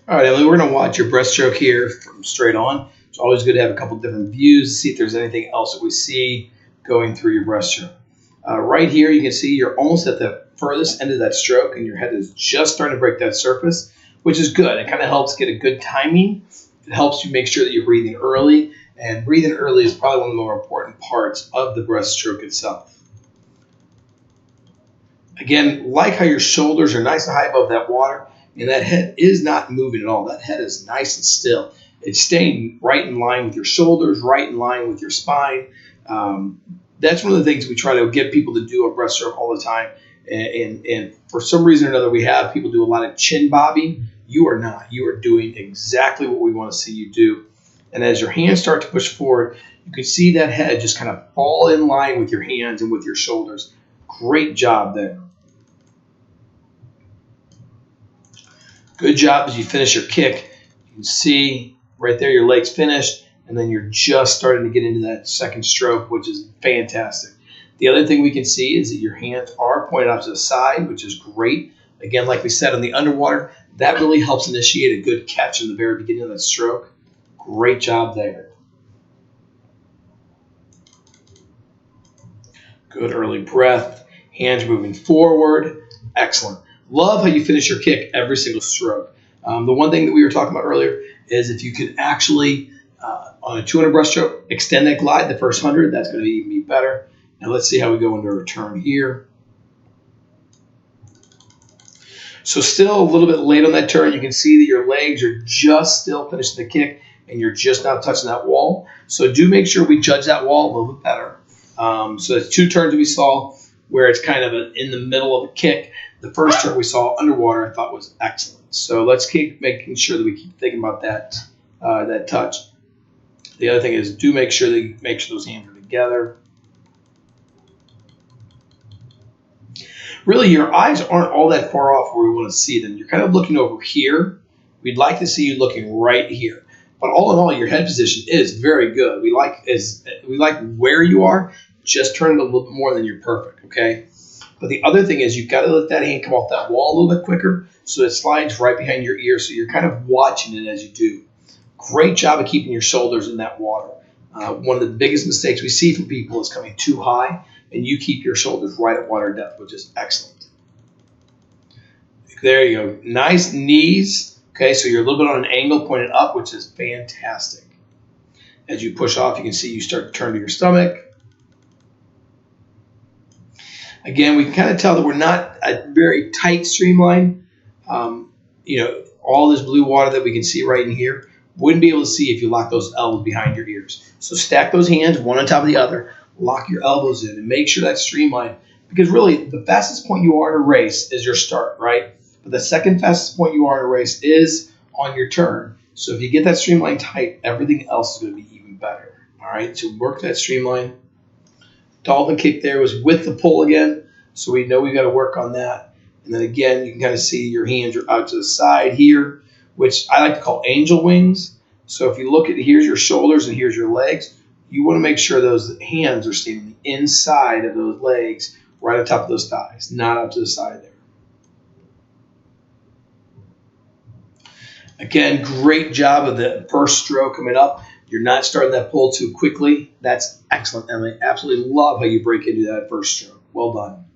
All right, Emily, we're going to watch your breaststroke here from straight on. It's always good to have a couple different views to see if there's anything else that we see going through your breaststroke. Right here, you can see you're almost at the furthest end of that stroke, and your head is just starting to break that surface, which is good. It kind of helps get a good timing. It helps you make sure that you're breathing early, and breathing early is probably one of the more important parts of the breaststroke itself. Again, like how your shoulders are nice and high above that water, and that head is not moving at all. That head is nice and still. It's staying right in line with your shoulders, right in line with your spine. That's one of the things we try to get people to do on breaststroke all the time. And for some reason or another, we have people do a lot of chin bobbing. You are not. You are doing exactly what we want to see you do. And as your hands start to push forward, you can see that head just kind of fall in line with your hands and with your shoulders. Great job there. Good job as you finish your kick. You can see right there your leg's finished, and then you're just starting to get into that second stroke, which is fantastic. The other thing we can see is that your hands are pointed out to the side, which is great. Again, like we said on the underwater, that really helps initiate a good catch in the very beginning of that stroke. Great job there. Good early breath. Hands moving forward. Excellent. Love how you finish your kick every single stroke. The one thing that we were talking about earlier is if you could actually, on a 200 breaststroke, extend that glide the first 100, that's going to even be better. Now let's see how we go into a return here. So still a little bit late on that turn. You can see that your legs are just still finishing the kick, and you're just not touching that wall. So do make sure we judge that wall a little bit better. So that's 2 turns that we saw where it's kind of in the middle of a kick. The first turn we saw underwater I thought was excellent. So let's keep making sure that we keep thinking about that that touch. The other thing is do make sure those hands are together. Really, your eyes aren't all that far off where we want to see them. You're kind of looking over here. We'd like to see you looking right here. But all in all, your head position is very good. We like where you are. Just turn it a little bit more than you're perfect, okay? But the other thing is you've got to let that hand come off that wall a little bit quicker so it slides right behind your ear, so you're kind of watching it as you do. Great job of keeping your shoulders in that water. One of the biggest mistakes we see from people is coming too high, and you keep your shoulders right at water depth, which is excellent. There you go. Nice knees. Okay, so you're a little bit on an angle pointed up, which is fantastic. As you push off, you can see you start to turn to your stomach. Again, we can kind of tell that we're not a very tight streamline. All this blue water that we can see right in here, wouldn't be able to see if you lock those elbows behind your ears. So stack those hands one on top of the other, lock your elbows in, and make sure that's streamlined. Because really, the fastest point you are in a race is your start, right? But the second fastest point you are in a race is on your turn. So if you get that streamline tight, everything else is going to be even better. All right, so work that streamline. Dolphin kick there was with the pull again, so we know we've got to work on that. And then again, you can kind of see your hands are out to the side here, which I like to call angel wings. So if you look at, here's your shoulders and here's your legs, you want to make sure those hands are staying on the inside of those legs, right on top of those thighs, not out to the side there. Again, great job of the first stroke coming up. You're not starting that pull too quickly. That's excellent, Emily. Absolutely love how you break into that first stroke. Well done.